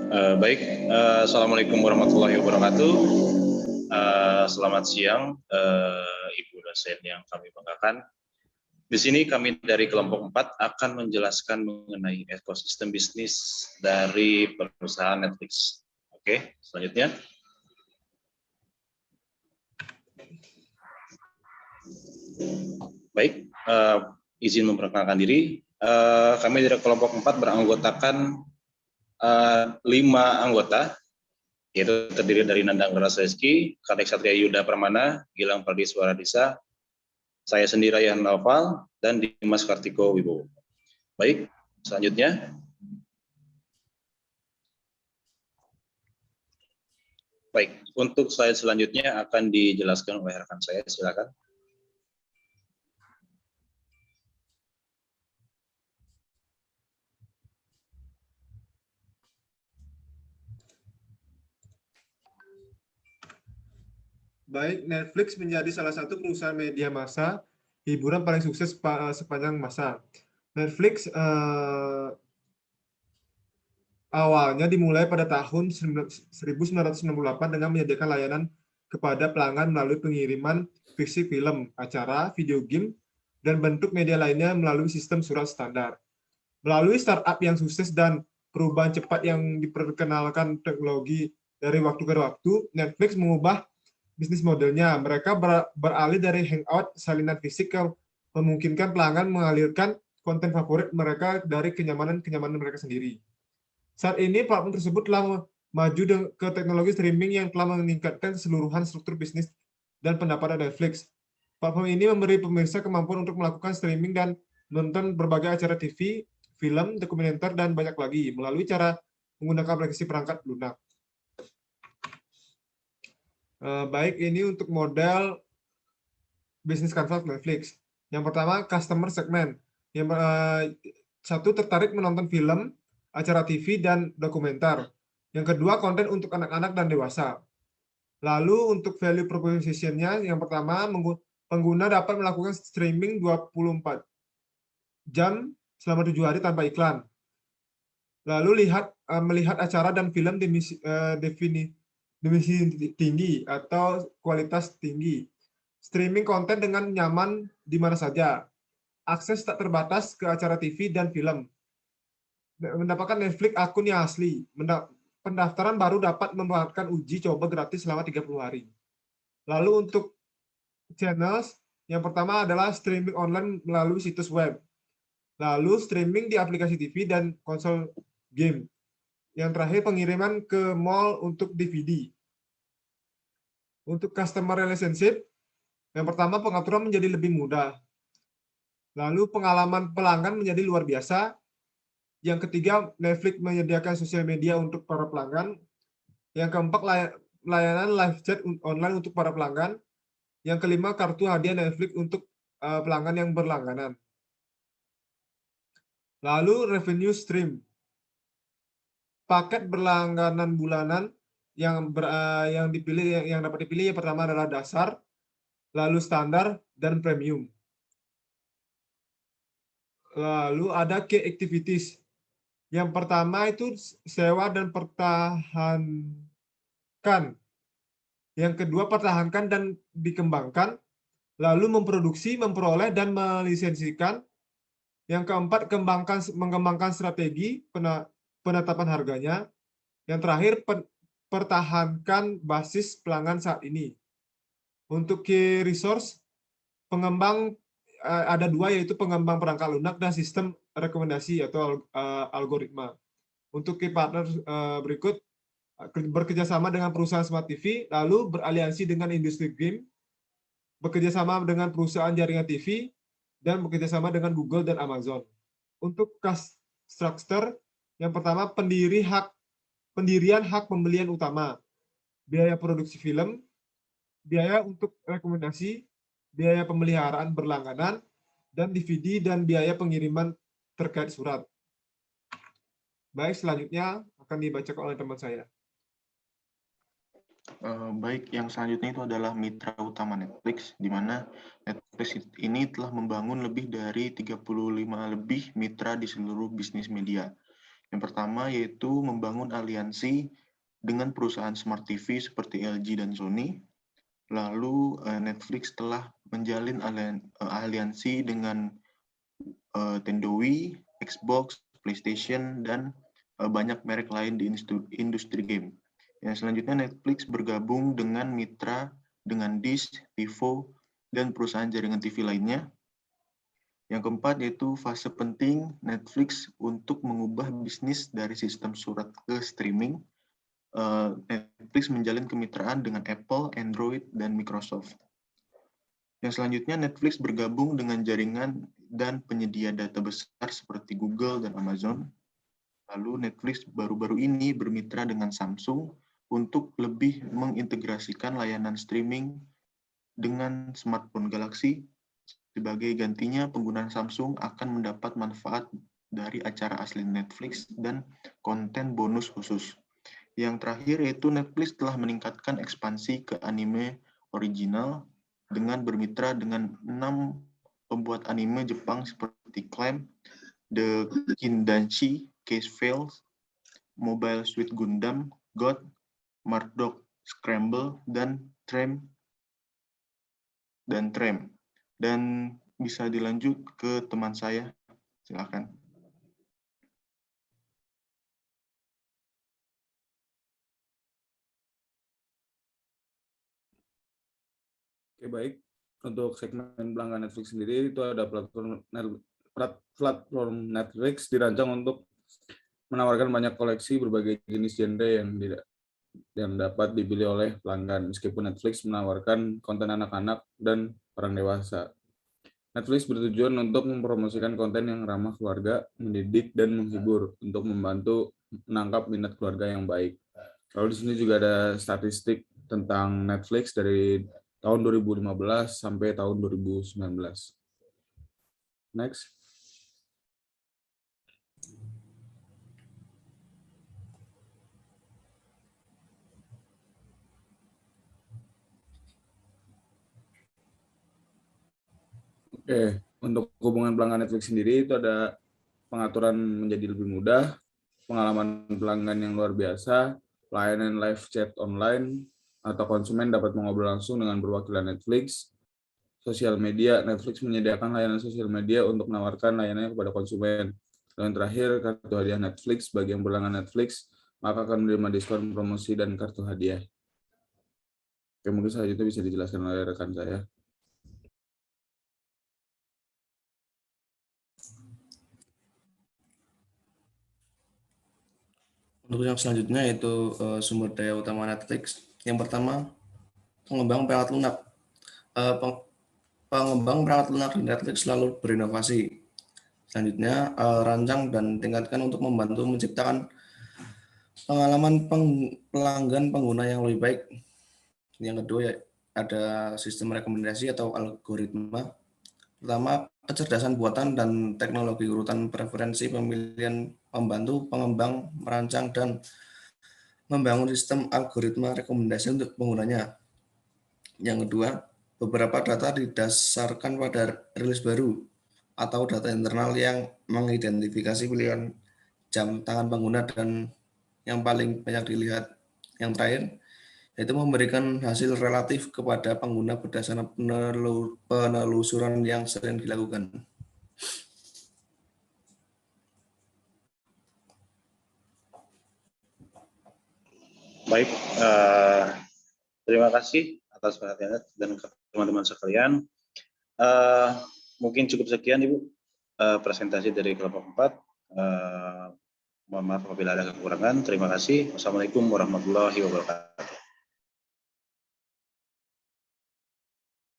Baik, Assalamualaikum warahmatullahi wabarakatuh. Selamat siang, Ibu dosen yang kami banggakan. Di sini kami dari kelompok 4 akan menjelaskan mengenai ekosistem bisnis dari perusahaan Netflix. Oke, selanjutnya. Baik, izin memperkenalkan diri. Kami dari kelompok 4 beranggotakan 5 anggota, yaitu terdiri dari Nandang Raseski, Kadek Satria Yuda Permana, Gilang Pardiswara Disa, saya sendiri Rayhan Naufal, dan Dimas Kartiko Wibowo. Baik, selanjutnya. Baik, untuk slide selanjutnya akan dijelaskan oleh rekan saya, silakan. Baik, Netflix menjadi salah satu perusahaan media massa hiburan paling sukses sepanjang masa. Netflix awalnya dimulai pada tahun 1998 dengan menyediakan layanan kepada pelanggan melalui pengiriman fiksi film, acara, video game, dan bentuk media lainnya melalui sistem surat standar. Melalui startup yang sukses dan perubahan cepat yang diperkenalkan teknologi dari waktu ke waktu, Netflix mengubah bisnis modelnya. Mereka beralih dari hangout salinan fisik ke memungkinkan pelanggan mengalirkan konten favorit mereka dari kenyamanan mereka sendiri. Saat ini platform tersebut telah maju ke teknologi streaming yang telah meningkatkan keseluruhan struktur bisnis dan pendapatan Netflix. Platform ini memberi pemirsa kemampuan untuk melakukan streaming dan menonton berbagai acara TV, film, dokumenter, dan banyak lagi melalui cara menggunakan aplikasi perangkat lunak. Baik, ini untuk model bisnis kanvas Netflix. Yang pertama, customer segment. Yang satu, tertarik menonton film, acara TV, dan dokumenter. Yang kedua, konten untuk anak-anak dan dewasa. Lalu untuk value proposition-nya, yang pertama, pengguna dapat melakukan streaming 24 jam selama 7 hari tanpa iklan. Lalu melihat acara dan film definisi tinggi atau kualitas tinggi. Streaming konten dengan nyaman di mana saja. Akses tak terbatas ke acara TV dan film. Mendapatkan Netflix akun yang asli. Pendaftaran baru dapat memanfaatkan uji coba gratis selama 30 hari. Lalu untuk channels, yang pertama adalah streaming online melalui situs web. Lalu streaming di aplikasi TV dan konsol game. Yang terakhir, pengiriman ke mall untuk DVD. Untuk customer relationship, yang pertama, pengaturan menjadi lebih mudah. Lalu pengalaman pelanggan menjadi luar biasa. Yang ketiga, Netflix menyediakan sosial media untuk para pelanggan. Yang keempat, layanan live chat online untuk para pelanggan. Yang kelima, kartu hadiah Netflix untuk pelanggan yang berlangganan. Lalu revenue stream. Paket berlangganan bulanan yang dapat dipilih yang pertama adalah dasar, lalu standar, dan premium. Lalu ada key activities. Yang pertama itu sewa dan pertahankan. Yang kedua, pertahankan dan dikembangkan. Lalu memproduksi, memperoleh, dan melisensikan. Yang keempat, mengembangkan strategi penetapan harganya. Yang terakhir, pertahankan basis pelanggan saat ini. Untuk key resource, pengembang ada dua, yaitu pengembang perangkat lunak dan sistem rekomendasi atau algoritma. Untuk key partner berikut, bekerjasama dengan perusahaan smart TV, lalu beraliansi dengan industri game, bekerjasama dengan perusahaan jaringan TV, dan bekerjasama dengan Google dan Amazon. Untuk cost structure, yang pertama, pendirian hak pembelian utama, biaya produksi film, biaya untuk rekomendasi, biaya pemeliharaan berlangganan, dan DVD dan biaya pengiriman terkait surat. Baik, selanjutnya akan dibacakan oleh teman saya. Baik, yang selanjutnya itu adalah mitra utama Netflix, di mana Netflix ini telah membangun lebih dari 35 lebih mitra di seluruh bisnis media. Yang pertama yaitu membangun aliansi dengan perusahaan smart TV seperti LG dan Sony. Lalu Netflix telah menjalin aliansi dengan Nintendo Wii, Xbox, PlayStation, dan banyak merek lain di industri game. Yang selanjutnya Netflix bergabung dengan mitra dengan Dish, TiVo, dan perusahaan jaringan TV lainnya. Yang keempat yaitu fase penting Netflix untuk mengubah bisnis dari sistem surat ke streaming. Netflix menjalin kemitraan dengan Apple, Android, dan Microsoft. Yang selanjutnya Netflix bergabung dengan jaringan dan penyedia data besar seperti Google dan Amazon. Lalu Netflix baru-baru ini bermitra dengan Samsung untuk lebih mengintegrasikan layanan streaming dengan smartphone Galaxy. Sebagai gantinya, pengguna Samsung akan mendapat manfaat dari acara asli Netflix dan konten bonus khusus. Yang terakhir yaitu Netflix telah meningkatkan ekspansi ke anime original dengan bermitra dengan 6 pembuat anime Jepang seperti Clamp, The Kindanshi, Case Files, Mobile Suit Gundam, God, Murdoch Scramble, dan Trem. Dan bisa dilanjut ke teman saya, silakan. Oke, baik. Untuk segmen pelanggan Netflix sendiri, itu ada platform Netflix dirancang untuk menawarkan banyak koleksi berbagai jenis genre yang dapat dipilih oleh pelanggan, meskipun Netflix menawarkan konten anak-anak dan orang dewasa. Netflix bertujuan untuk mempromosikan konten yang ramah keluarga, mendidik, dan menghibur untuk membantu menangkap minat keluarga yang baik. Lalu di sini juga ada statistik tentang Netflix dari tahun 2015 sampai tahun 2019. Next. Oke, untuk hubungan pelanggan Netflix sendiri itu ada pengaturan menjadi lebih mudah, pengalaman pelanggan yang luar biasa, layanan live chat online, atau konsumen dapat mengobrol langsung dengan perwakilan Netflix. Sosial media, Netflix menyediakan layanan sosial media untuk menawarkan layanannya kepada konsumen. Dan terakhir, kartu hadiah Netflix, bagi yang berlangganan Netflix, maka akan menerima diskon promosi dan kartu hadiah. Oke, mungkin selanjutnya bisa dijelaskan oleh rekan saya. Untuk yang selanjutnya yaitu sumber daya utama Netflix. Yang pertama, pengembang perangkat lunak. Pengembang perangkat lunak di Netflix selalu berinovasi. Selanjutnya, rancang dan tingkatkan untuk membantu menciptakan pengalaman pelanggan pengguna yang lebih baik. Yang kedua, ya, ada sistem rekomendasi atau algoritma. Pertama, kecerdasan buatan dan teknologi urutan preferensi pemilihan membantu pengembang merancang dan membangun sistem algoritma rekomendasi untuk penggunanya. Yang kedua, beberapa data didasarkan pada rilis baru atau data internal yang mengidentifikasi pilihan jam tangan pengguna dan yang paling banyak dilihat. Yang terakhir, yaitu memberikan hasil relatif kepada pengguna berdasarkan penelusuran yang sering dilakukan. Baik, terima kasih atas perhatiannya dan teman-teman sekalian. Mungkin cukup sekian Ibu presentasi dari kelompok 4. Mohon maaf apabila ada kekurangan. Terima kasih. Wassalamualaikum warahmatullahi wabarakatuh.